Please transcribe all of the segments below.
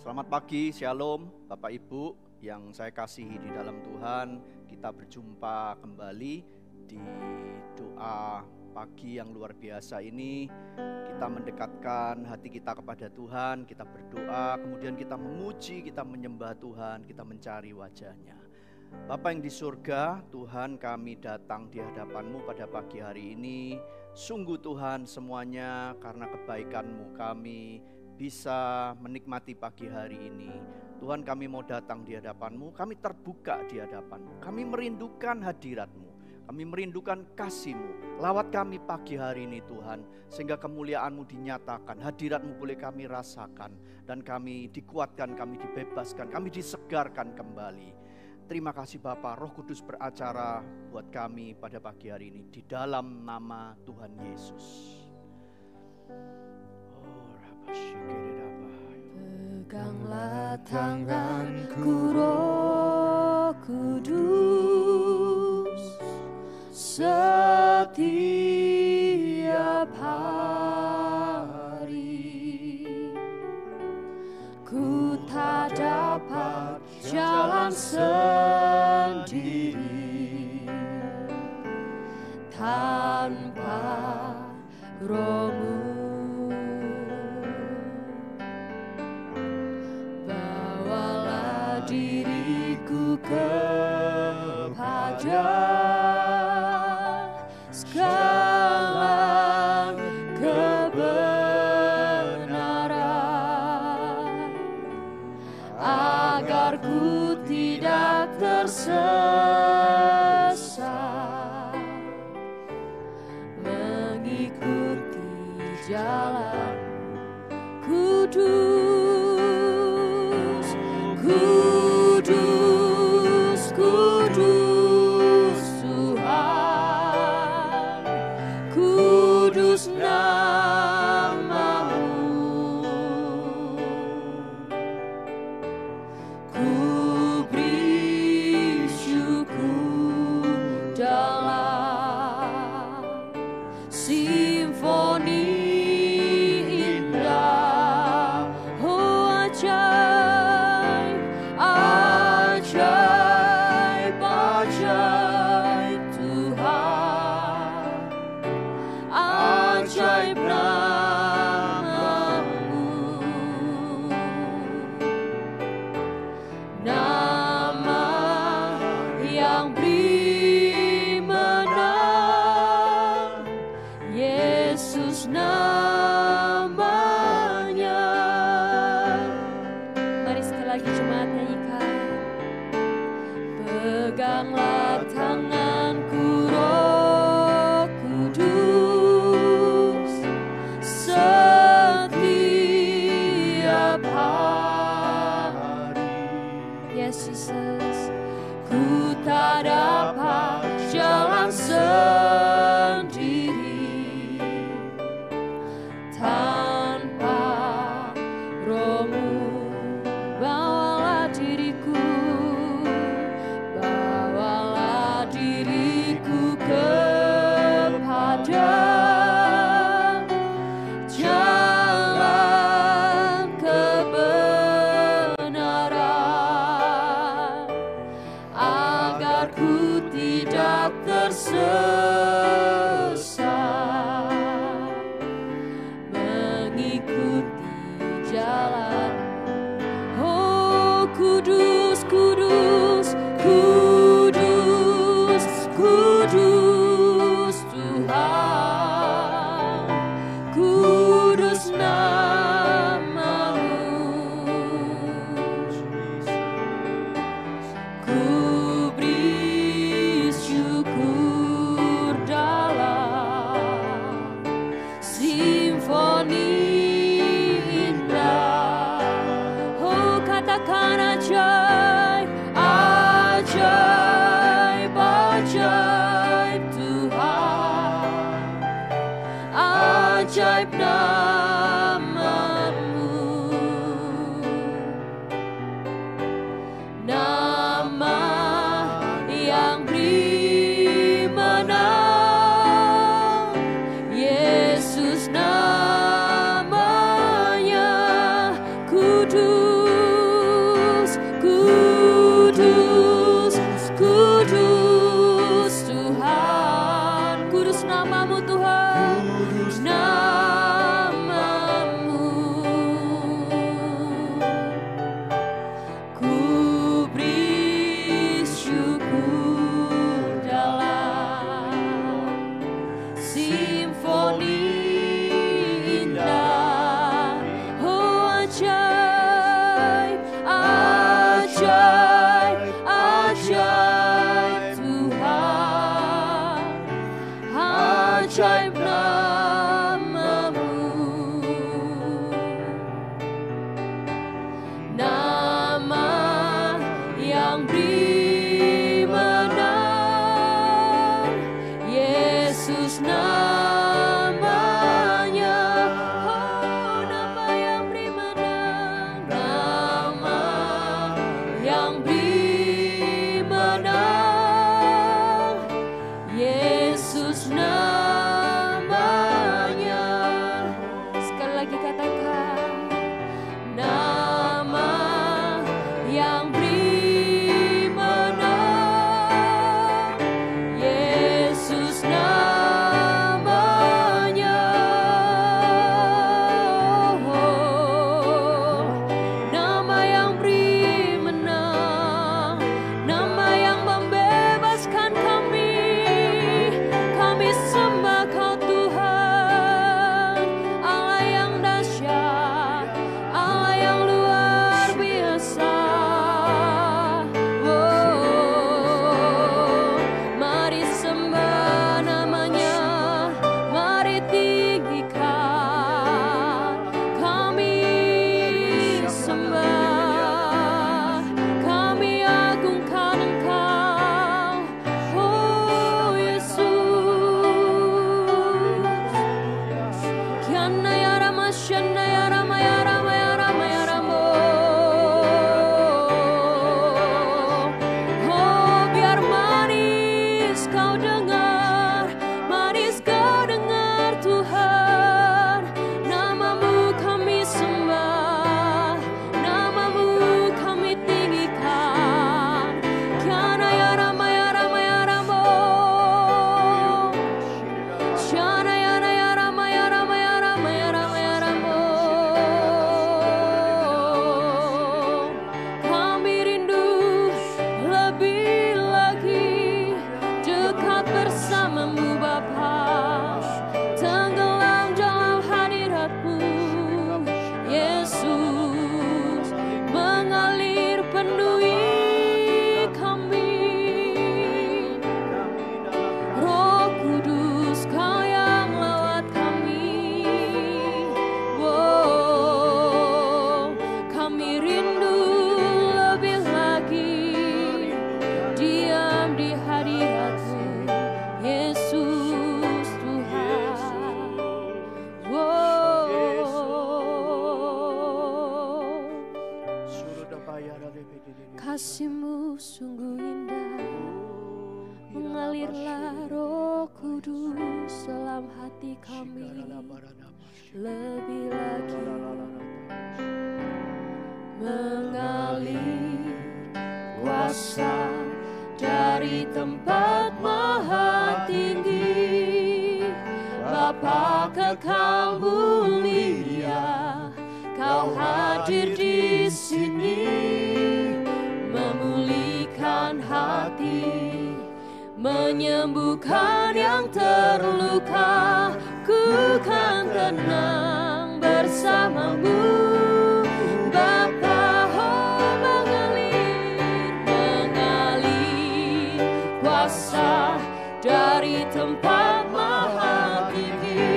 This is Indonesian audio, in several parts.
Selamat pagi, Shalom Bapak Ibu yang saya kasihi di dalam Tuhan. Kita berjumpa kembali di doa pagi yang luar biasa ini. Kita mendekatkan hati kita kepada Tuhan, kita berdoa, kemudian kita memuji, kita menyembah Tuhan, kita mencari wajah-Nya. Bapa yang di surga, Tuhan, kami datang di hadapan-Mu pada pagi hari ini. Sungguh Tuhan, semuanya karena kebaikan-Mu kami bisa menikmati pagi hari ini. Tuhan, kami mau datang di hadapan-Mu, kami terbuka di hadapan-Mu. Kami merindukan hadirat-Mu, kami merindukan kasih-Mu. Lawat kami pagi hari ini Tuhan, sehingga kemuliaan-Mu dinyatakan, hadirat-Mu boleh kami rasakan, dan kami dikuatkan, kami dibebaskan, kami disegarkan kembali. Terima kasih Bapa, Roh Kudus beracara buat kami pada pagi hari ini, di dalam nama Tuhan Yesus. Peganglah tanganku Roh Kudus, setiap hari ku tak dapat jalan sendiri tanpa Roh-Mu. Bawalah diriku kepada segala kebenaran, agar ku tidak tersesat, mengikuti jalan kudus. Kudus, kudus Tuhan, kudus nama-Mu. Ku beri syukur dalam simfoni indah. Oh ajaib, ajaib, ajaib Tuhan, ajaib nama-Mu. Nama yang beri menang, Yesus namanya. Mari sekali lagi jemaat nyanyikan. Peganglah tanganku Roh Kudus, setiap hari. Yes, Jesus. Ku tak dapat jalan sendiri tanpa Roh-Mu. Bawalah diriku, bawalah diriku kepada jalan kebenaran, agar ku tidak tersesat, mengikuti jalan. Oh kudus, kudus, kudus, kudus Tuhan, kudus nama-Mu. Ku beri syukur dalam simfoni indah. Oh katakan ajaib, ajaib, ajaib Tuhan, ajaib nama-Mu. Nama yang beri menang, Yesus namanya. Kudus, Kasih-Mu sungguh indah, mengalirlah Roh Kudus dalam hati kami. Lebih lagi mengalir kuasa dari tempat maha tinggi. Bapa kekal mulia, Kau hadir di sini, memulihkan hati, menyembuhkan yang terluka. Ku kan tenang bersama-Mu, Bapa. Oh, mengalir kuasa dari tempat maha tinggi.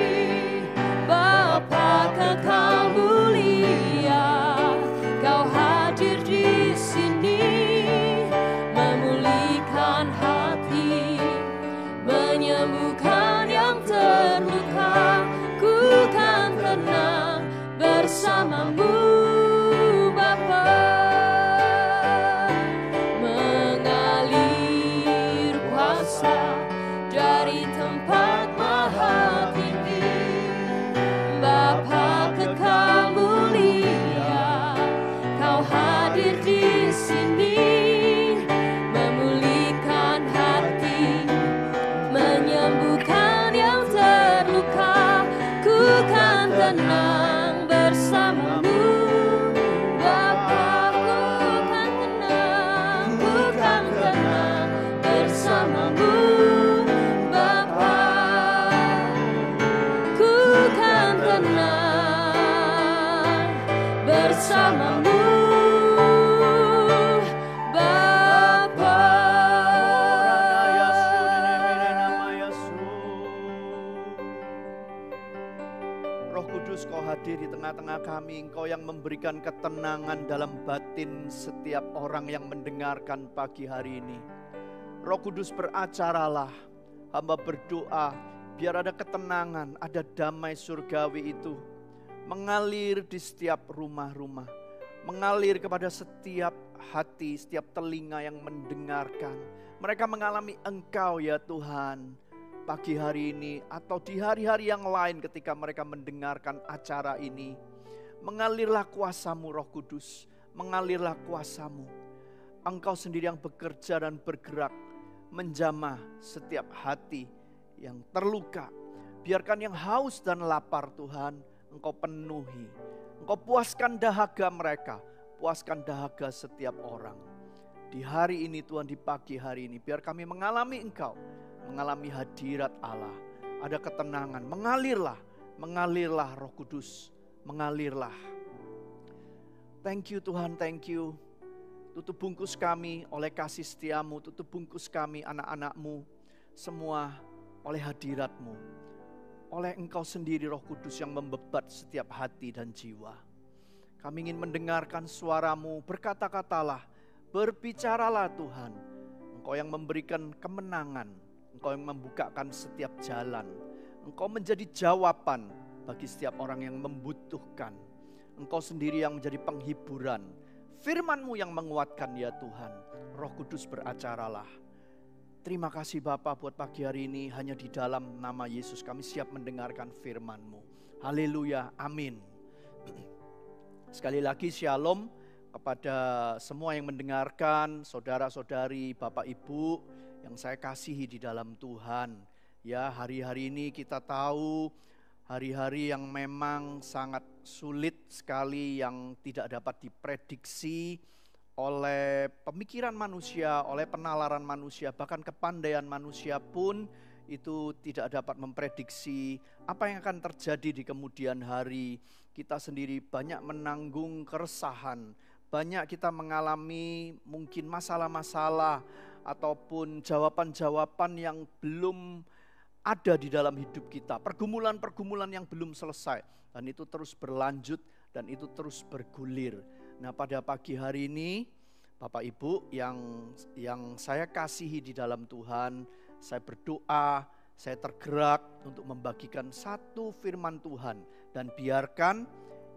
Bapa kekal mulia, Kau hadir di sini, memulihkan hati, menyembuhkan yang terluka. Ku kan tenang bersama-Mu, Bapa. Mengalir kuasa dari tempat maha tinggi. Bapa kekal mulia, Kau hadir di sini, memulihkan hati, menyembuhkan yang terluka. Ku kan tenang bersama-Mu, Bapa. Ku kan tenang bersama-Mu, Bapa. Ku kan tenang bersama-Mu, Bapa. Roh Kudus, Kau hadir di tengah-tengah kami. Engkau yang memberikan ketenangan dalam batin setiap orang yang mendengarkan pagi hari ini. Roh Kudus, beracaralah. Hamba berdoa biar ada ketenangan, ada damai surgawi itu mengalir di setiap rumah-rumah, mengalir kepada setiap hati, setiap telinga yang mendengarkan. Mereka mengalami Engkau ya Tuhan, pagi hari ini atau di hari-hari yang lain ketika mereka mendengarkan acara ini. Mengalirlah kuasa-Mu Roh Kudus, mengalirlah kuasa-Mu. Engkau sendiri yang bekerja dan bergerak, menjamah setiap hati yang terluka. Biarkan yang haus dan lapar Tuhan, Engkau penuhi. Engkau puaskan dahaga mereka, puaskan dahaga setiap orang. Di hari ini Tuhan, di pagi hari ini, biar kami mengalami Engkau, mengalami hadirat Allah. Ada ketenangan, mengalirlah Roh Kudus, mengalirlah. Thank you Tuhan, thank you. Tutup bungkus kami oleh kasih setia-Mu, tutup bungkus kami anak-anak-Mu, semua oleh hadirat-Mu. Oleh Engkau sendiri Roh Kudus yang membebat setiap hati dan jiwa. Kami ingin mendengarkan suara-Mu, berkata-katalah, berbicaralah Tuhan. Engkau yang memberikan kemenangan, Engkau yang membukakan setiap jalan. Engkau menjadi jawaban bagi setiap orang yang membutuhkan. Engkau sendiri yang menjadi penghiburan. Firman-Mu yang menguatkan ya Tuhan. Roh Kudus beracaralah. Terima kasih Bapa buat pagi hari ini. Hanya di dalam nama Yesus kami siap mendengarkan firman-Mu. Haleluya, amin. Sekali lagi shalom kepada semua yang mendengarkan, saudara-saudari, Bapak Ibu yang saya kasihi di dalam Tuhan. Ya, hari-hari ini kita tahu hari-hari yang memang sangat sulit sekali, yang tidak dapat diprediksi oleh pemikiran manusia, oleh penalaran manusia, bahkan kepandaian manusia pun itu tidak dapat memprediksi apa yang akan terjadi di kemudian hari. Kita sendiri banyak menanggung keresahan, banyak kita mengalami mungkin masalah-masalah ataupun jawaban-jawaban yang belum ada di dalam hidup kita, pergumulan-pergumulan yang belum selesai, dan itu terus berlanjut dan itu terus bergulir. Nah, pada pagi hari ini Bapak Ibu yang saya kasihi di dalam Tuhan, saya berdoa, saya tergerak untuk membagikan satu firman Tuhan, dan biarkan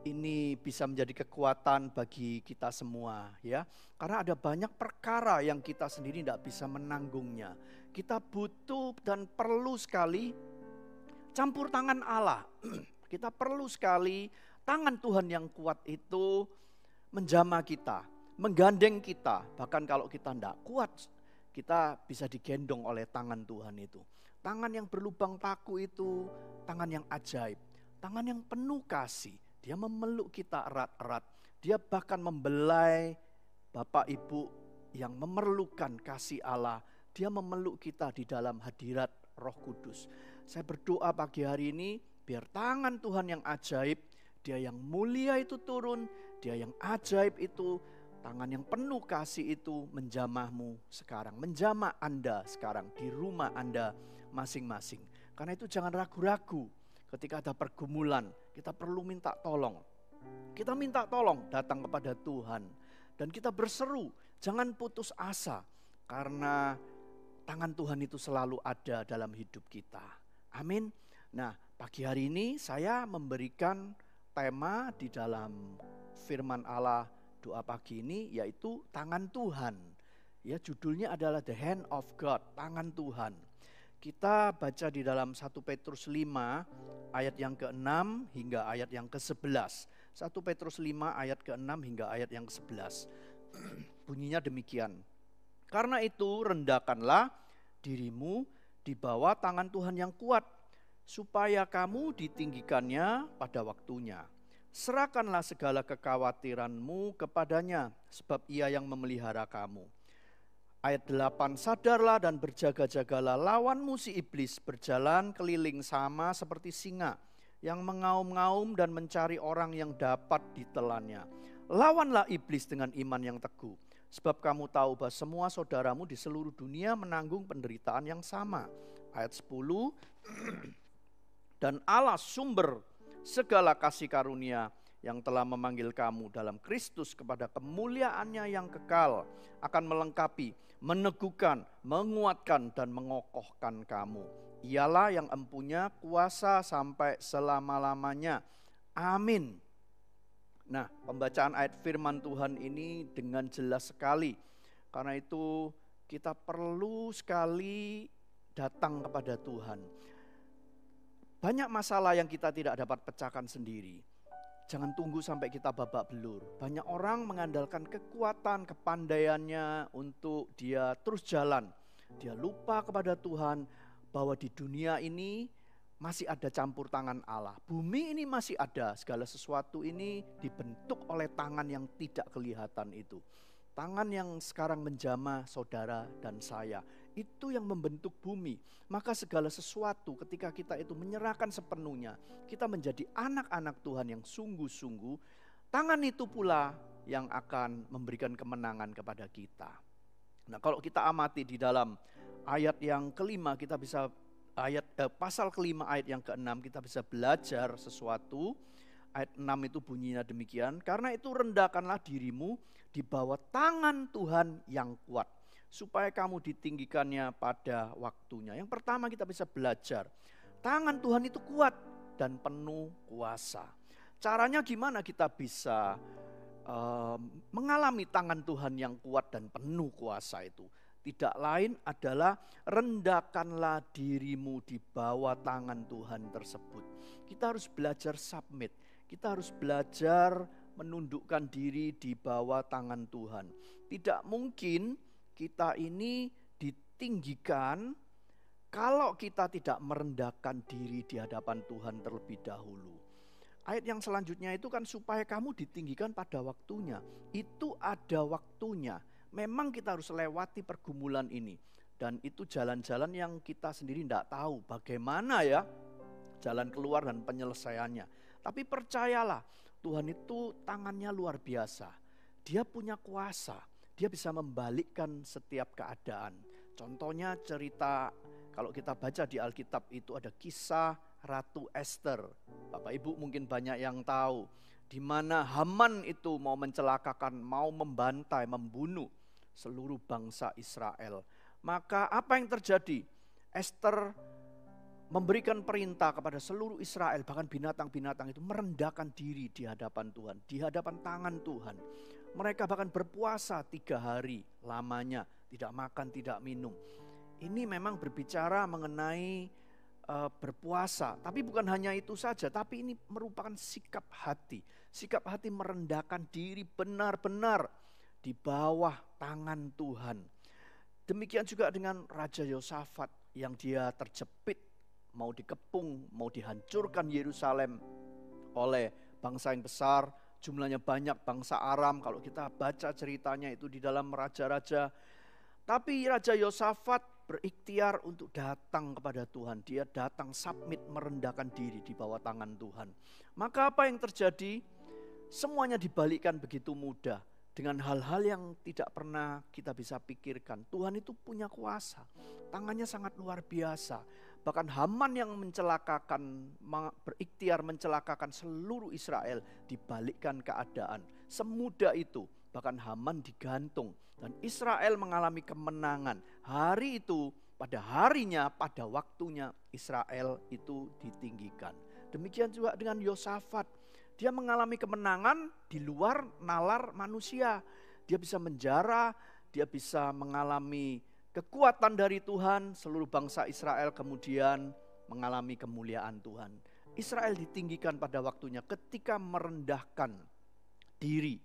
ini bisa menjadi kekuatan bagi kita semua ya. Karena ada banyak perkara yang kita sendiri tidak bisa menanggungnya. Kita butuh dan perlu sekali campur tangan Allah. Kita perlu sekali tangan Tuhan yang kuat itu menjamah kita, menggandeng kita. Bahkan kalau kita tidak kuat, kita bisa digendong oleh tangan Tuhan itu. Tangan yang berlubang paku itu tangan yang ajaib, tangan yang penuh kasih. Dia memeluk kita erat-erat. Dia bahkan membelai Bapak Ibu yang memerlukan kasih Allah. Dia memeluk kita di dalam hadirat Roh Kudus. Saya berdoa pagi hari ini biar tangan Tuhan yang ajaib, Dia yang mulia itu turun, Dia yang ajaib itu, tangan yang penuh kasih itu menjamahmu sekarang, menjamah Anda sekarang di rumah Anda masing-masing. Karena itu jangan ragu-ragu ketika ada pergumulan, kita perlu minta tolong. Kita minta tolong datang kepada Tuhan dan kita berseru, jangan putus asa karena tangan Tuhan itu selalu ada dalam hidup kita. Amin. Nah, pagi hari ini saya memberikan tema di dalam firman Allah doa pagi ini yaitu tangan Tuhan. Ya, judulnya adalah The Hand of God, tangan Tuhan. Kita baca di dalam 1 Petrus 5 ayat yang ke-6 hingga ayat yang ke-11. 1 Petrus 5 ayat ke-6 hingga ayat yang ke-11. Bunyinya demikian. Karena itu rendahkanlah dirimu di bawah tangan Tuhan yang kuat, supaya kamu ditinggikannya pada waktunya. Serahkanlah segala kekhawatiranmu kepadanya, sebab Ia yang memelihara kamu. Ayat 8, sadarlah dan berjaga-jagalah, lawanmu si iblis berjalan keliling sama seperti singa yang mengaum-ngaum dan mencari orang yang dapat ditelannya. Lawanlah iblis dengan iman yang teguh, sebab kamu tahu bahwa semua saudaramu di seluruh dunia menanggung penderitaan yang sama. Ayat 10, dan Allah sumber segala kasih karunia yang telah memanggil kamu dalam Kristus kepada kemuliaannya yang kekal akan melengkapi, meneguhkan, menguatkan dan mengokohkan kamu. Ialah yang empunya kuasa sampai selama-lamanya. Amin. Nah, pembacaan ayat firman Tuhan ini dengan jelas sekali. Karena itu kita perlu sekali datang kepada Tuhan. Banyak masalah yang kita tidak dapat pecahkan sendiri. Jangan tunggu sampai kita babak belur. Banyak orang mengandalkan kekuatan, kepandaiannya untuk dia terus jalan. Dia lupa kepada Tuhan bahwa di dunia ini masih ada campur tangan Allah. Bumi ini masih ada, segala sesuatu ini dibentuk oleh tangan yang tidak kelihatan itu. Tangan yang sekarang menjamah saudara dan saya, itu yang membentuk bumi. Maka segala sesuatu ketika kita itu menyerahkan sepenuhnya, kita menjadi anak-anak Tuhan yang sungguh-sungguh, tangan itu pula yang akan memberikan kemenangan kepada kita. Nah, kalau kita amati di dalam ayat yang kelima, kita bisa pasal kelima ayat yang ke-6 kita bisa belajar sesuatu. Ayat 6 itu bunyinya demikian, karena itu rendahkanlah dirimu di bawah tangan Tuhan yang kuat, supaya kamu ditinggikannya pada waktunya. Yang pertama kita bisa belajar, tangan Tuhan itu kuat dan penuh kuasa. Caranya gimana kita bisa mengalami tangan Tuhan yang kuat dan penuh kuasa itu? Tidak lain adalah rendahkanlah dirimu di bawah tangan Tuhan tersebut. Kita harus belajar submit. Kita harus belajar menundukkan diri di bawah tangan Tuhan. Tidak mungkin kita ini ditinggikan kalau kita tidak merendahkan diri di hadapan Tuhan terlebih dahulu. Ayat yang selanjutnya itu kan supaya kamu ditinggikan pada waktunya. Itu ada waktunya. Memang kita harus lewati pergumulan ini. Dan itu jalan-jalan yang kita sendiri tidak tahu bagaimana ya jalan keluar dan penyelesaiannya. Tapi percayalah, Tuhan itu tangannya luar biasa. Dia punya kuasa, dia bisa membalikkan setiap keadaan. Contohnya cerita, kalau kita baca di Alkitab itu ada kisah Ratu Esther. Bapak Ibu mungkin banyak yang tahu. Di mana Haman itu mau mencelakakan, mau membantai, membunuh seluruh bangsa Israel. Maka apa yang terjadi? Esther memberikan perintah kepada seluruh Israel, bahkan binatang-binatang itu merendahkan diri di hadapan Tuhan, di hadapan tangan Tuhan. Mereka bahkan berpuasa 3 hari lamanya, tidak makan, tidak minum. Ini memang berbicara mengenai berpuasa, tapi bukan hanya itu saja, tapi ini merupakan sikap hati. Sikap hati merendahkan diri benar-benar di bawah tangan Tuhan. Demikian juga dengan Raja Yosafat yang dia terjepit, mau dikepung, mau dihancurkan Yerusalem oleh bangsa yang besar, jumlahnya banyak, bangsa Aram. Kalau kita baca ceritanya itu di dalam Raja-Raja. Tapi Raja Yosafat berikhtiar untuk datang kepada Tuhan. Dia datang submit, merendahkan diri di bawah tangan Tuhan. Maka apa yang terjadi? Semuanya dibalikkan begitu mudah. Dengan hal-hal yang tidak pernah kita bisa pikirkan. Tuhan itu punya kuasa. Tangannya sangat luar biasa. Bahkan Haman yang mencelakakan, berikhtiar mencelakakan seluruh Israel, dibalikkan keadaan. Semudah itu, bahkan Haman digantung. Dan Israel mengalami kemenangan. Hari itu, pada harinya, pada waktunya Israel itu ditinggikan. Demikian juga dengan Yosafat. Dia mengalami kemenangan di luar nalar manusia. Dia bisa menjara, dia bisa mengalami kekuatan dari Tuhan. Seluruh bangsa Israel kemudian mengalami kemuliaan Tuhan. Israel ditinggikan pada waktunya ketika merendahkan diri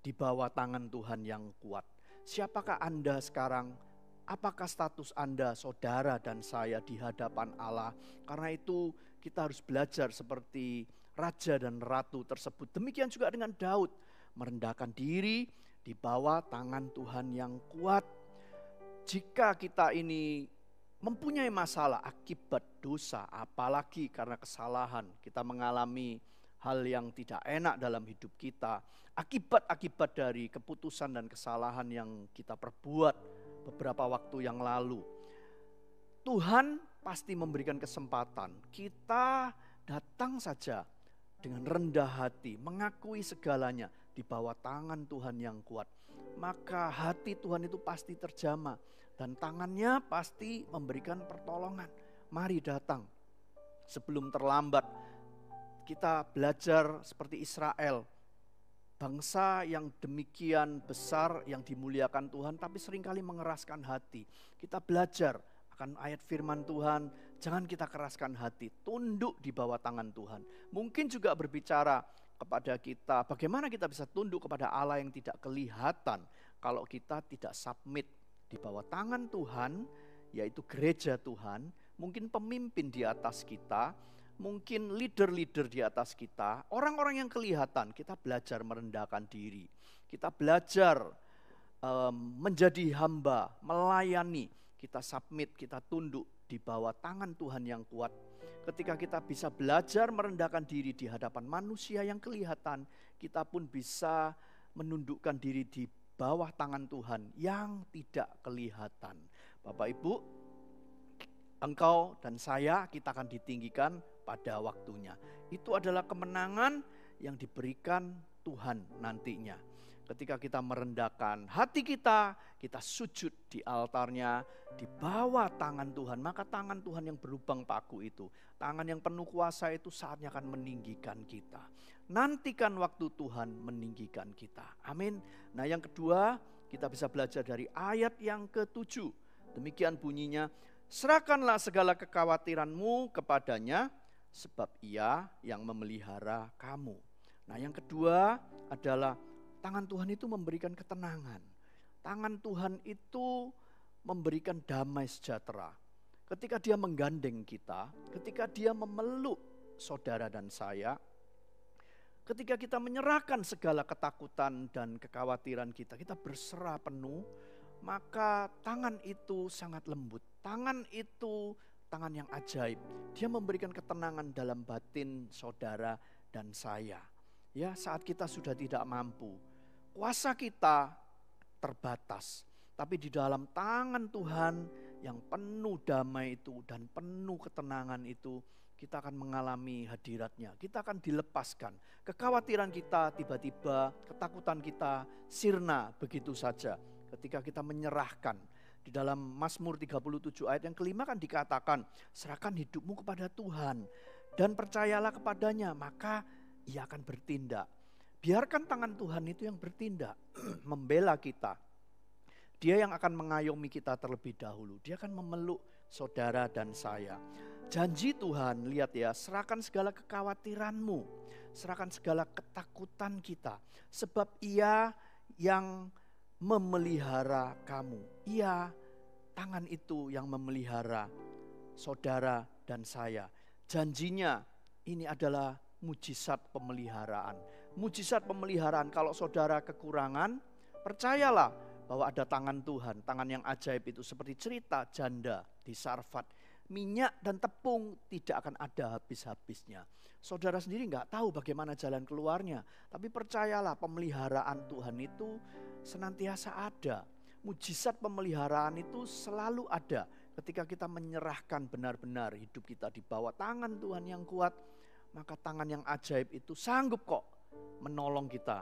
di bawah tangan Tuhan yang kuat. Siapakah Anda sekarang? Apakah status Anda, saudara dan saya di hadapan Allah? Karena itu kita harus belajar seperti raja dan ratu tersebut. Demikian juga dengan Daud, merendahkan diri di bawah tangan Tuhan yang kuat. Jika kita ini mempunyai masalah akibat dosa, apalagi karena kesalahan, kita mengalami hal yang tidak enak dalam hidup kita, akibat-akibat dari keputusan dan kesalahan yang kita perbuat beberapa waktu yang lalu, Tuhan pasti memberikan kesempatan. Kita datang saja dengan rendah hati, mengakui segalanya di bawah tangan Tuhan yang kuat. Maka hati Tuhan itu pasti terjamah dan tangannya pasti memberikan pertolongan. Mari datang sebelum terlambat. Kita belajar seperti Israel, bangsa yang demikian besar, yang dimuliakan Tuhan, tapi seringkali mengeraskan hati. Kita belajar akan ayat firman Tuhan, jangan kita keraskan hati, tunduk di bawah tangan Tuhan. Mungkin juga berbicara kepada kita, bagaimana kita bisa tunduk kepada Allah yang tidak kelihatan kalau kita tidak submit di bawah tangan Tuhan, yaitu gereja Tuhan, mungkin pemimpin di atas kita, mungkin leader-leader di atas kita, orang-orang yang kelihatan. Kita belajar merendahkan diri, kita belajar menjadi hamba, melayani, kita submit, kita tunduk di bawah tangan Tuhan yang kuat. Ketika kita bisa belajar merendahkan diri di hadapan manusia yang kelihatan, kita pun bisa menundukkan diri di bawah tangan Tuhan yang tidak kelihatan. Bapak Ibu, engkau dan saya, kita akan ditinggikan pada waktunya. Itu adalah kemenangan yang diberikan Tuhan nantinya. Ketika kita merendahkan hati kita sujud di altarnya, di bawah tangan Tuhan, maka tangan Tuhan yang berlubang paku itu, tangan yang penuh kuasa itu saatnya akan meninggikan kita. Nantikan waktu Tuhan meninggikan kita. Amin. Nah, yang kedua, kita bisa belajar dari ayat yang ke-7. Demikian bunyinya, serahkanlah segala kekhawatiranmu kepadanya, sebab Ia yang memelihara kamu. Nah, yang kedua adalah tangan Tuhan itu memberikan ketenangan. Tangan Tuhan itu memberikan damai sejahtera. Ketika Dia menggandeng kita, ketika Dia memeluk saudara dan saya, ketika kita menyerahkan segala ketakutan dan kekhawatiran kita, kita berserah penuh, maka tangan itu sangat lembut. Tangan itu tangan yang ajaib. Dia memberikan ketenangan dalam batin saudara dan saya. Ya, saat kita sudah tidak mampu, kuasa kita terbatas, tapi di dalam tangan Tuhan yang penuh damai itu dan penuh ketenangan itu, kita akan mengalami hadiratnya. Kita akan dilepaskan. Kekhawatiran kita tiba-tiba, ketakutan kita sirna begitu saja ketika kita menyerahkan. Di dalam Mazmur 37 ayat yang kelima kan dikatakan, serahkan hidupmu kepada Tuhan dan percayalah kepadanya, maka Ia akan bertindak. Biarkan tangan Tuhan itu yang bertindak, membela kita. Dia yang akan mengayomi kita terlebih dahulu. Dia akan memeluk saudara dan saya. Janji Tuhan, lihat ya, serahkan segala kekhawatiranmu, serahkan segala ketakutan kita, sebab Ia yang memelihara kamu. Ia, tangan itu yang memelihara saudara dan saya. Janjinya ini adalah mujizat pemeliharaan. Mujizat pemeliharaan, kalau saudara kekurangan, percayalah bahwa ada tangan Tuhan, tangan yang ajaib itu, seperti cerita janda di Sarfat. Minyak dan tepung tidak akan ada habis-habisnya. Saudara sendiri nggak tahu bagaimana jalan keluarnya, tapi percayalah pemeliharaan Tuhan itu senantiasa ada. Mujizat pemeliharaan itu selalu ada ketika kita menyerahkan benar-benar hidup kita di bawah tangan Tuhan yang kuat. Maka tangan yang ajaib itu sanggup kok menolong kita.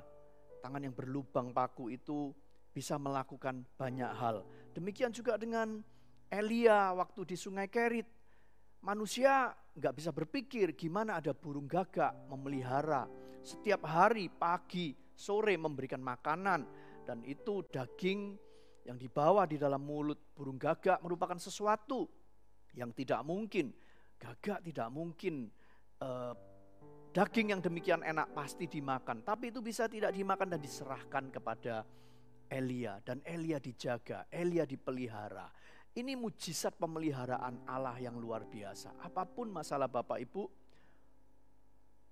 Tangan yang berlubang paku itu bisa melakukan banyak hal. Demikian juga dengan Elia waktu di Sungai Kerit. Manusia nggak bisa berpikir gimana ada burung gagak memelihara. Setiap hari pagi sore memberikan makanan. Dan itu daging yang dibawa di dalam mulut burung gagak merupakan sesuatu yang tidak mungkin. Gagak tidak mungkin daging yang demikian enak pasti dimakan. Tapi itu bisa tidak dimakan dan diserahkan kepada Elia. Dan Elia dijaga, Elia dipelihara. Ini mujizat pemeliharaan Allah yang luar biasa. Apapun masalah Bapak Ibu,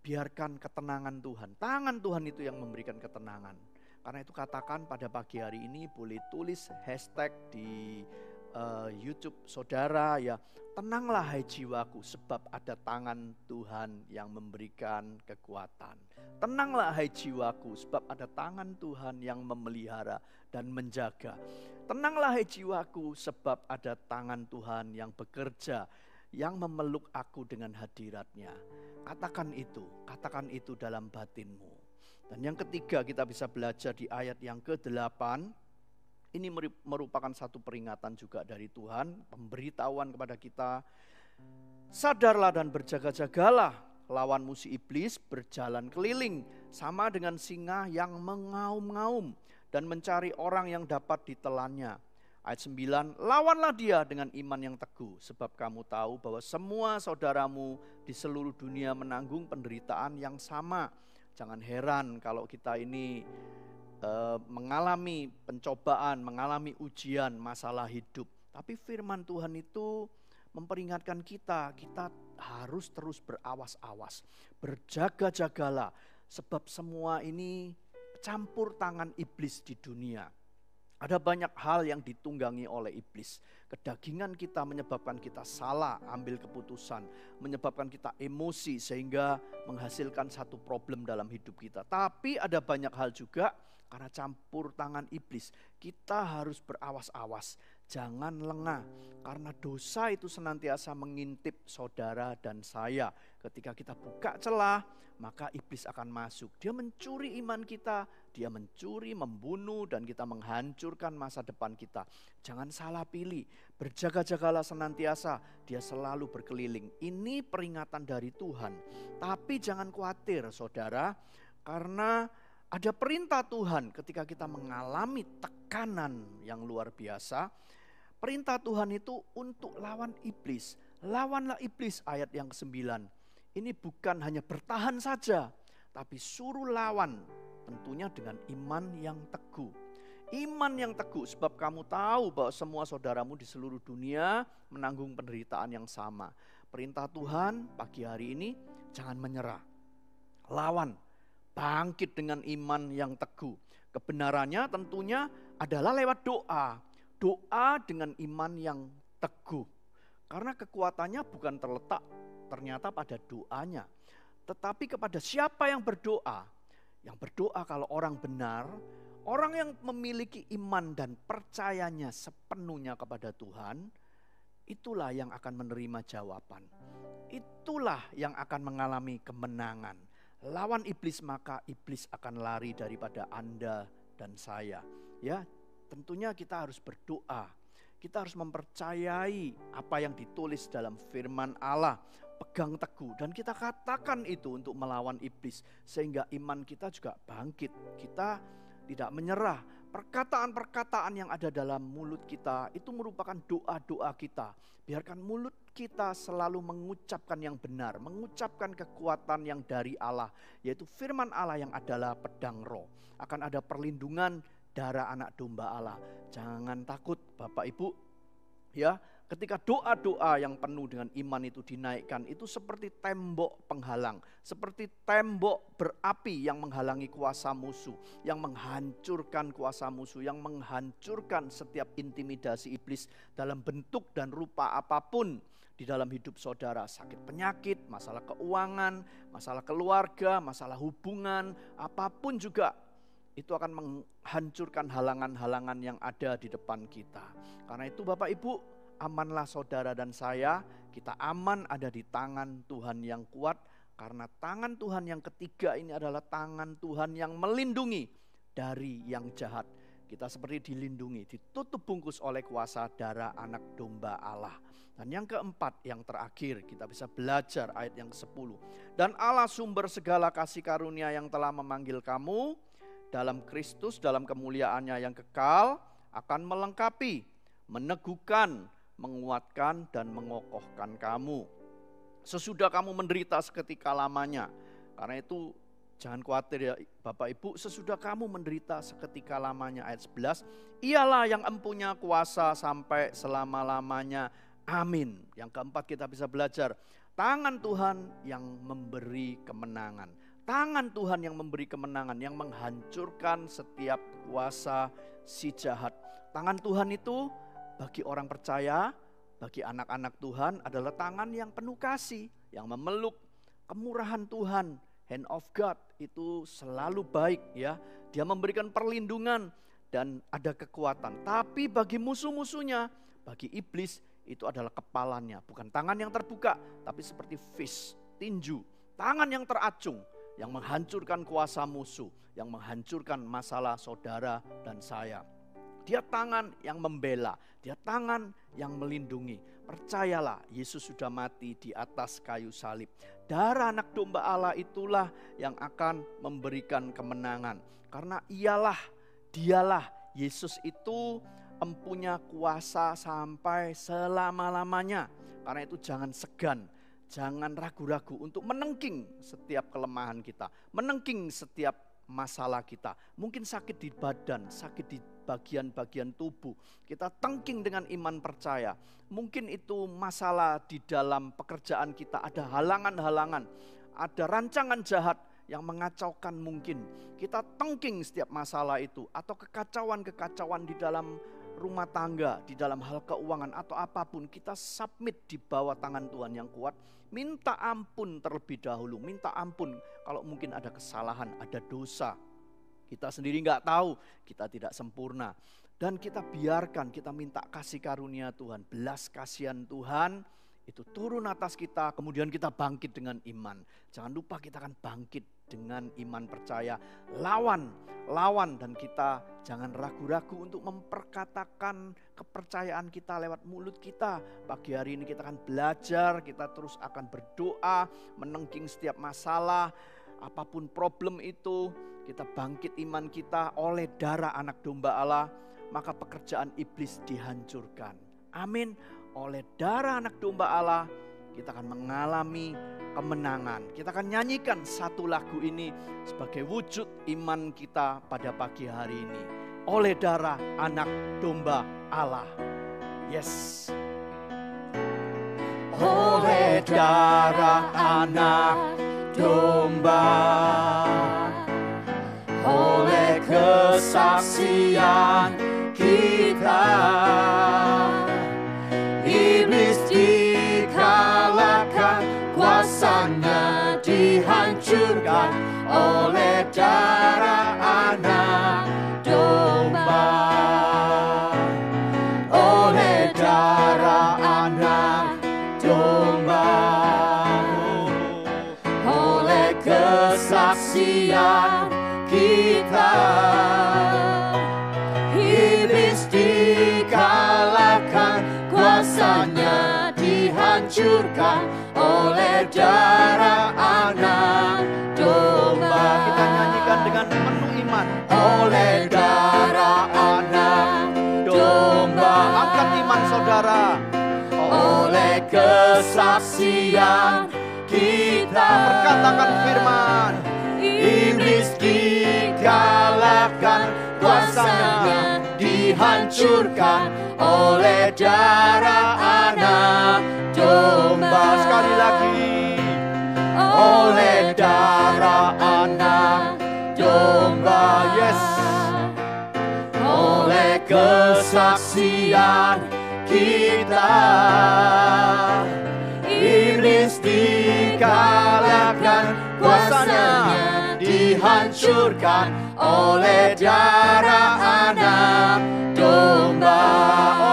biarkan ketenangan Tuhan. Tangan Tuhan itu yang memberikan ketenangan. Karena itu katakan pada pagi hari ini, boleh tulis hashtag di YouTube saudara ya, tenanglah hai jiwaku sebab ada tangan Tuhan yang memberikan kekuatan. Tenanglah hai jiwaku sebab ada tangan Tuhan yang memelihara dan menjaga. Tenanglah hai jiwaku sebab ada tangan Tuhan yang bekerja, yang memeluk aku dengan hadiratnya. Katakan itu dalam batinmu. Dan yang ketiga kita bisa belajar di ayat yang ke-8. Ini merupakan satu peringatan juga dari Tuhan, pemberitahuan kepada kita. Sadarlah dan berjaga-jagalah, lawan musuh iblis berjalan keliling, sama dengan singa yang mengaum-ngaum dan mencari orang yang dapat ditelannya. Ayat 9, lawanlah dia dengan iman yang teguh, sebab kamu tahu bahwa semua saudaramu di seluruh dunia menanggung penderitaan yang sama. Jangan heran kalau kita ini mengalami pencobaan, mengalami ujian, masalah hidup. Tapi firman Tuhan itu memperingatkan kita harus terus berawas-awas, berjaga-jagalah, sebab semua ini campur tangan iblis di dunia. Ada banyak hal yang ditunggangi oleh iblis. Kedagingan kita menyebabkan kita salah ambil keputusan, menyebabkan kita emosi sehingga menghasilkan satu problem dalam hidup kita. Tapi ada banyak hal juga karena campur tangan iblis. Kita harus berawas-awas, jangan lengah. Karena dosa itu senantiasa mengintip saudara dan saya. Ketika kita buka celah, maka iblis akan masuk. Dia mencuri iman kita, dia mencuri, membunuh, dan kita menghancurkan masa depan kita. Jangan salah pilih, berjaga-jagalah senantiasa, dia selalu berkeliling. Ini peringatan dari Tuhan. Tapi jangan khawatir saudara, karena ada perintah Tuhan ketika kita mengalami tekanan yang luar biasa. Perintah Tuhan itu untuk lawan iblis. Lawanlah iblis, ayat yang ke-9. Ini bukan hanya bertahan saja, tapi suruh lawan, tentunya dengan iman yang teguh. Iman yang teguh, sebab kamu tahu bahwa semua saudaramu di seluruh dunia menanggung penderitaan yang sama. Perintah Tuhan pagi hari ini, jangan menyerah. Lawan, bangkit dengan iman yang teguh. Kebenarannya tentunya adalah lewat doa. Doa dengan iman yang teguh. Karena kekuatannya bukan terletak ternyata pada doanya, tetapi kepada siapa yang berdoa. Yang berdoa kalau orang benar, orang yang memiliki iman dan percayanya sepenuhnya kepada Tuhan, itulah yang akan menerima jawaban. Itulah yang akan mengalami kemenangan. Lawan iblis, maka iblis akan lari daripada Anda dan saya. Ya, tentunya kita harus berdoa. Kita harus mempercayai apa yang ditulis dalam firman Allah. Pegang teguh dan kita katakan itu untuk melawan iblis. Sehingga iman kita juga bangkit. Kita tidak menyerah. Perkataan-perkataan yang ada dalam mulut kita itu merupakan doa-doa kita. Biarkan mulut kita selalu mengucapkan yang benar. Mengucapkan kekuatan yang dari Allah. Yaitu firman Allah yang adalah pedang roh. Akan ada perlindungan darah anak domba Allah. Jangan takut Bapak Ibu. Ya, ketika doa-doa yang penuh dengan iman itu dinaikkan, itu seperti tembok penghalang, seperti tembok berapi yang menghalangi kuasa musuh, yang menghancurkan kuasa musuh, yang menghancurkan setiap intimidasi iblis dalam bentuk dan rupa apapun di dalam hidup saudara. Sakit penyakit, masalah keuangan, masalah keluarga, masalah hubungan, apapun juga. Itu akan menghancurkan halangan-halangan yang ada di depan kita. Karena itu Bapak Ibu, amanlah saudara dan saya, kita aman ada di tangan Tuhan yang kuat. Karena tangan Tuhan yang ketiga ini adalah tangan Tuhan yang melindungi dari yang jahat. Kita seperti dilindungi, ditutup bungkus oleh kuasa darah anak domba Allah. Dan yang keempat, yang terakhir, kita bisa belajar ayat yang ke-10. Dan Allah sumber segala kasih karunia yang telah memanggil kamu dalam Kristus, dalam kemuliaannya yang kekal, akan melengkapi, meneguhkan, menguatkan, dan mengokohkan kamu. Sesudah kamu menderita seketika lamanya. Karena itu jangan khawatir ya Bapak Ibu, sesudah kamu menderita seketika lamanya. Ayat 11, ialah yang empunya kuasa sampai selama-lamanya. Amin. Yang keempat kita bisa belajar, tangan Tuhan yang memberi kemenangan. Tangan Tuhan yang memberi kemenangan, yang menghancurkan setiap kuasa si jahat. Tangan Tuhan itu bagi orang percaya, bagi anak-anak Tuhan adalah tangan yang penuh kasih, yang memeluk kemurahan Tuhan. Hand of God itu selalu baik ya. Dia memberikan perlindungan dan ada kekuatan. Tapi bagi musuh-musuhnya, bagi iblis itu adalah kepalanya. Bukan tangan yang terbuka, tapi seperti fist, tinju. Tangan yang teracung, yang menghancurkan kuasa musuh, yang menghancurkan masalah saudara dan saya. Dia tangan yang membela, dia tangan yang melindungi. Percayalah, Yesus sudah mati di atas kayu salib. Darah anak domba Allah itulah yang akan memberikan kemenangan. Karena dialah Yesus itu empunya kuasa sampai selama-lamanya. Karena itu jangan segan. Jangan ragu-ragu untuk menengking setiap kelemahan kita, menengking setiap masalah kita. Mungkin sakit di badan, sakit di bagian-bagian tubuh. Kita tengking dengan iman percaya. Mungkin itu masalah di dalam pekerjaan kita, ada halangan-halangan, ada rancangan jahat yang mengacaukan mungkin. Kita tengking setiap masalah itu, atau kekacauan-kekacauan di dalam rumah tangga, di dalam hal keuangan atau apapun, kita submit di bawah tangan Tuhan yang kuat. Minta ampun terlebih dahulu, minta ampun kalau mungkin ada kesalahan, ada dosa. Kita sendiri nggak tahu, kita tidak sempurna. Dan kita biarkan, kita minta kasih karunia Tuhan, belas kasihan Tuhan itu turun atas kita, kemudian kita bangkit dengan iman. Jangan lupa kita akan bangkit dengan iman percaya, lawan dan kita jangan ragu-ragu untuk memperkatakan kepercayaan kita lewat mulut kita. Pagi hari ini kita akan belajar, kita terus akan berdoa, menengking setiap masalah, apapun problem itu, kita bangkit iman kita oleh darah anak domba Allah, maka pekerjaan iblis dihancurkan. Amin. Oleh darah anak domba Allah kita akan mengalami kemenangan. Kita akan nyanyikan satu lagu ini sebagai wujud iman kita pada pagi hari ini. Oleh darah anak domba Allah. Yes. Oleh darah anak domba, oleh kesaksian kita, iblis dikalahkan, kuasanya dihancurkan oleh darah anak domba. Oleh darah anak domba, oleh kesaksian kita, iblis dikalahkan, darah anak domba. Kita nyanyikan dengan penuh iman. Oleh darah anak domba. Angkat iman saudara. Oleh kesaksian kita Berkatakan firman. iblis dikalahkan, kuasanya dihancurkan oleh darah anak domba. Sekali lagi. Oleh darah anak domba. Yes. Oleh kesaksian kita iblis dikalahkan, kuasanya dihancurkan oleh darah anak domba.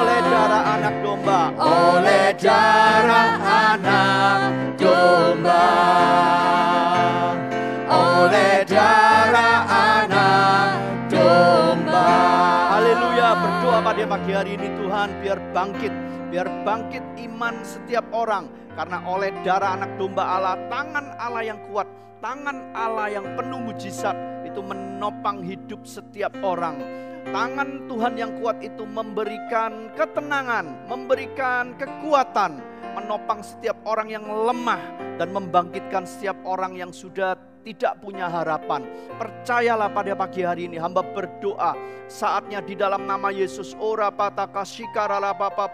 Oleh darah anak domba. Oleh darah anak domba. Oleh darah anak domba. Haleluya, berdoa pada pagi hari ini Tuhan, biar bangkit iman setiap orang. Karena oleh darah anak domba Allah, tangan Allah yang kuat, tangan Allah yang penuh mujizat itu menopang hidup setiap orang. Tangan Tuhan yang kuat itu memberikan ketenangan, memberikan kekuatan, menopang setiap orang yang lemah dan membangkitkan setiap orang yang sudah tidak punya harapan. Percayalah pada pagi hari ini hamba berdoa, saatnya di dalam nama Yesus. Ora pataka shikarala papa.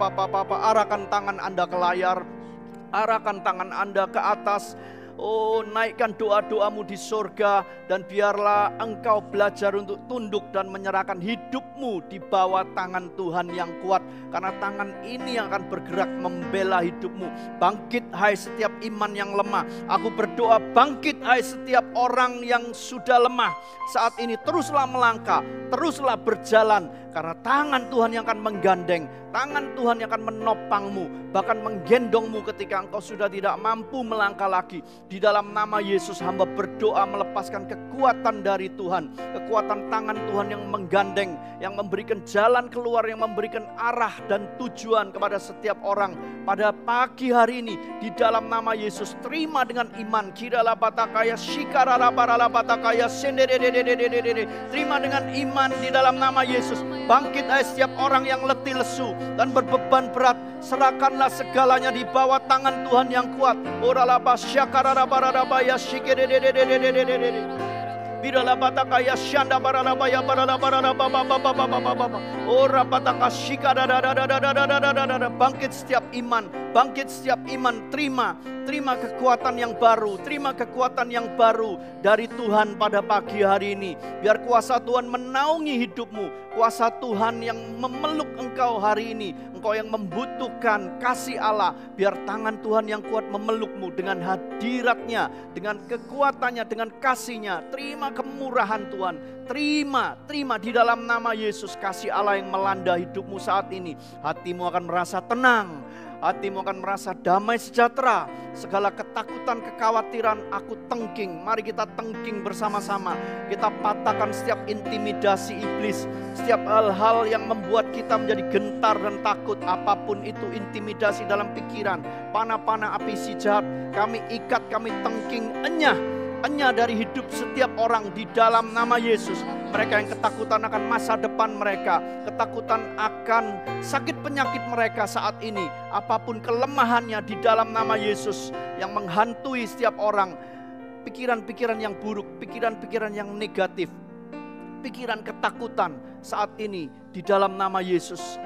Arahkan tangan Anda ke layar, arahkan tangan Anda ke atas. Oh, naikkan doa-doamu di surga, dan biarlah engkau belajar untuk tunduk dan menyerahkan hidupmu di bawah tangan Tuhan yang kuat. Karena tangan ini yang akan bergerak membela hidupmu. Bangkit hai setiap iman yang lemah. Aku berdoa, bangkit hai setiap orang yang sudah lemah. Saat ini teruslah melangkah, teruslah berjalan. Karena tangan Tuhan yang akan menggandeng, tangan Tuhan yang akan menopangmu, bahkan menggendongmu ketika engkau sudah tidak mampu melangkah lagi. Di dalam nama Yesus hamba berdoa melepaskan kekuatan dari Tuhan, kekuatan tangan Tuhan yang menggandeng, yang memberikan jalan keluar, yang memberikan arah dan tujuan kepada setiap orang. Pada pagi hari ini di dalam nama Yesus, terima dengan iman. Kirala patakaya shikarala parala patakaya sendededededededede. Terima dengan iman di dalam nama Yesus. Bangkit hai setiap orang yang letih lesu dan berbeban berat. Serahkanlah segalanya di bawah tangan Tuhan yang kuat. Orala pasyakarara paradabaya shikedededededededede. Bidala patakaya syanda paradabaya paradabaya baba. Ora pataka shikadadadadadadadadadada. Bangkit setiap iman, bangkit setiap iman. Terima kekuatan yang baru, terima kekuatan yang baru dari Tuhan pada pagi hari ini. Biar kuasa Tuhan menaungi hidupmu, kuasa Tuhan yang memeluk engkau hari ini. Engkau yang membutuhkan kasih Allah, biar tangan Tuhan yang kuat memelukmu dengan hadiratnya, dengan kekuatannya, dengan kasihnya. Terima kemurahan Tuhan, terima di dalam nama Yesus. Kasih Allah yang melanda hidupmu saat ini. Hatimu akan merasa tenang, hatimu akan merasa damai sejahtera. Segala ketakutan, kekhawatiran aku tengking. Mari kita tengking bersama-sama. Kita patahkan setiap intimidasi iblis, setiap hal-hal yang membuat kita menjadi gentar dan takut. Apapun itu intimidasi dalam pikiran, panah-panah api si jahat, kami ikat, kami tengking, enyah dari hidup setiap orang di dalam nama Yesus. Mereka yang ketakutan akan masa depan mereka, ketakutan akan sakit penyakit mereka saat ini, apapun kelemahannya di dalam nama Yesus yang menghantui setiap orang, pikiran-pikiran yang buruk, pikiran-pikiran yang negatif, pikiran ketakutan saat ini di dalam nama Yesus.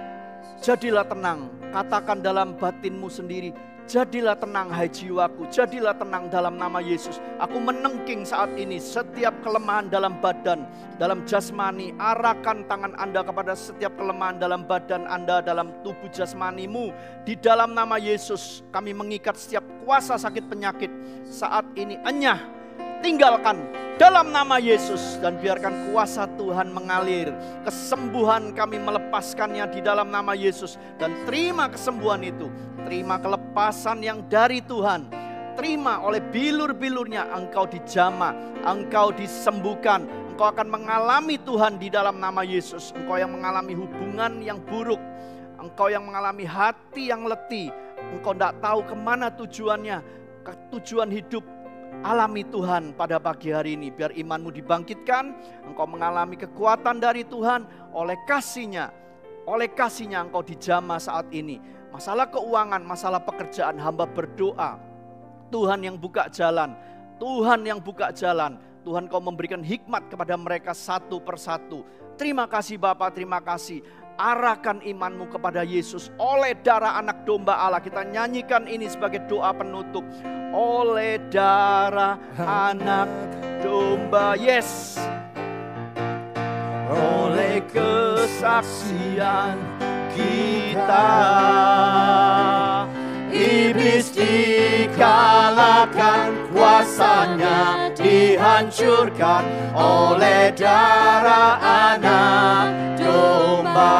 Jadilah tenang, katakan dalam batinmu sendiri, jadilah tenang hai jiwaku, jadilah tenang dalam nama Yesus. Aku menengking saat ini setiap kelemahan dalam badan, dalam jasmani. Arahkan tangan Anda kepada setiap kelemahan dalam badan Anda, dalam tubuh jasmanimu. Di dalam nama Yesus kami mengikat setiap kuasa sakit penyakit saat ini. Enyah, tinggalkan dalam nama Yesus, dan biarkan kuasa Tuhan mengalir. Kesembuhan kami melepaskannya di dalam nama Yesus, dan terima kesembuhan itu. Terima kelepasan yang dari Tuhan. Terima oleh bilur-bilurnya engkau dijamah, engkau disembuhkan. Engkau akan mengalami Tuhan di dalam nama Yesus. Engkau yang mengalami hubungan yang buruk, engkau yang mengalami hati yang letih, engkau tidak tahu kemana tujuannya. tujuan hidup. Alami Tuhan pada pagi hari ini. Biar imanmu dibangkitkan, engkau mengalami kekuatan dari Tuhan oleh kasih-Nya. Oleh kasih-Nya engkau dijamah saat ini. Masalah keuangan, masalah pekerjaan, hamba berdoa. Tuhan yang buka jalan. Tuhan yang buka jalan. Tuhan kau memberikan hikmat kepada mereka satu persatu. Terima kasih Bapa, terima kasih. Arahkan imanmu kepada Yesus oleh darah anak domba Allah. Kita nyanyikan ini sebagai doa penutup. Oleh darah anak domba, yes. Oleh kesaksian kita, iblis dikalahkan, kuasanya dihancurkan oleh darah anak domba.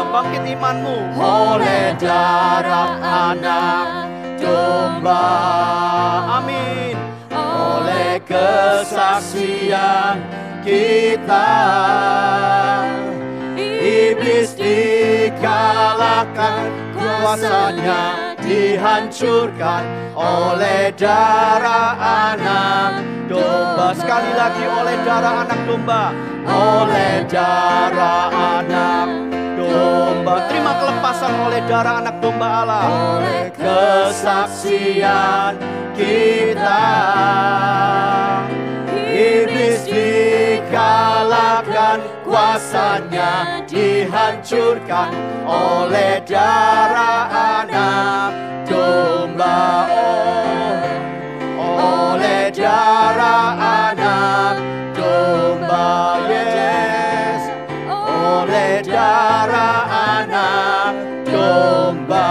Bangkit imanmu. Oleh darah anak domba, amin. Oleh kesaksian kita, iblis dikalahkan, kuasanya dihancurkan oleh darah anak domba. Sekali lagi, oleh darah anak domba. Oleh darah anak domba. Terima kelepasan oleh darah anak domba Allah. Oleh kesaksian kita, iblis dikalahkan, kuasanya dihancurkan oleh darah anak domba. Oleh darah anak domba, yes. Oleh darah anak domba.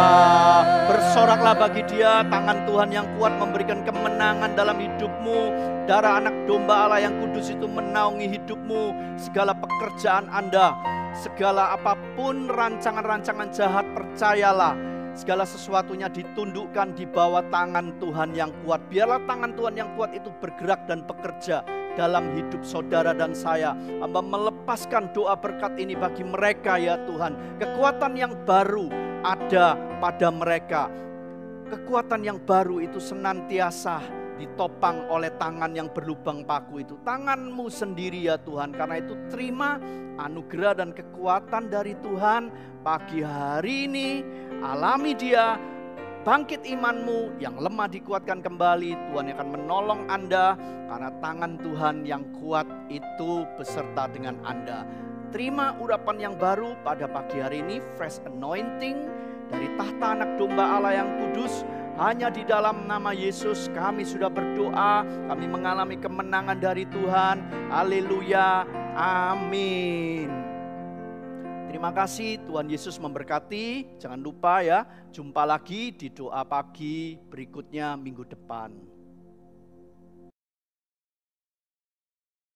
Bersoraklah bagi Dia, tangan Tuhan yang kuat memberikan kemenangan dalam hidupmu. Darah anak domba Allah yang kudus itu menaungi hidupmu. Segala pekerjaan Anda, segala apapun rancangan-rancangan jahat, percayalah, segala sesuatunya ditundukkan di bawah tangan Tuhan yang kuat. Biarlah tangan Tuhan yang kuat itu bergerak dan bekerja dalam hidup saudara dan saya. Hamba melepaskan doa berkat ini bagi mereka ya Tuhan. Kekuatan yang baru ada pada mereka. Kekuatan yang baru itu senantiasa ditopang oleh tangan yang berlubang paku itu. Tangan-Mu sendiri ya Tuhan. Karena itu terima anugerah dan kekuatan dari Tuhan pagi hari ini. Alami dia, bangkit imanmu, yang lemah dikuatkan kembali. Tuhan akan menolong Anda karena tangan Tuhan yang kuat itu beserta dengan Anda. Terima urapan yang baru pada pagi hari ini, fresh anointing dari tahta anak domba Allah yang kudus. Hanya di dalam nama Yesus kami sudah berdoa, kami mengalami kemenangan dari Tuhan. Haleluya, amin. Terima kasih, Tuhan Yesus memberkati. Jangan lupa ya, jumpa lagi di doa pagi berikutnya minggu depan.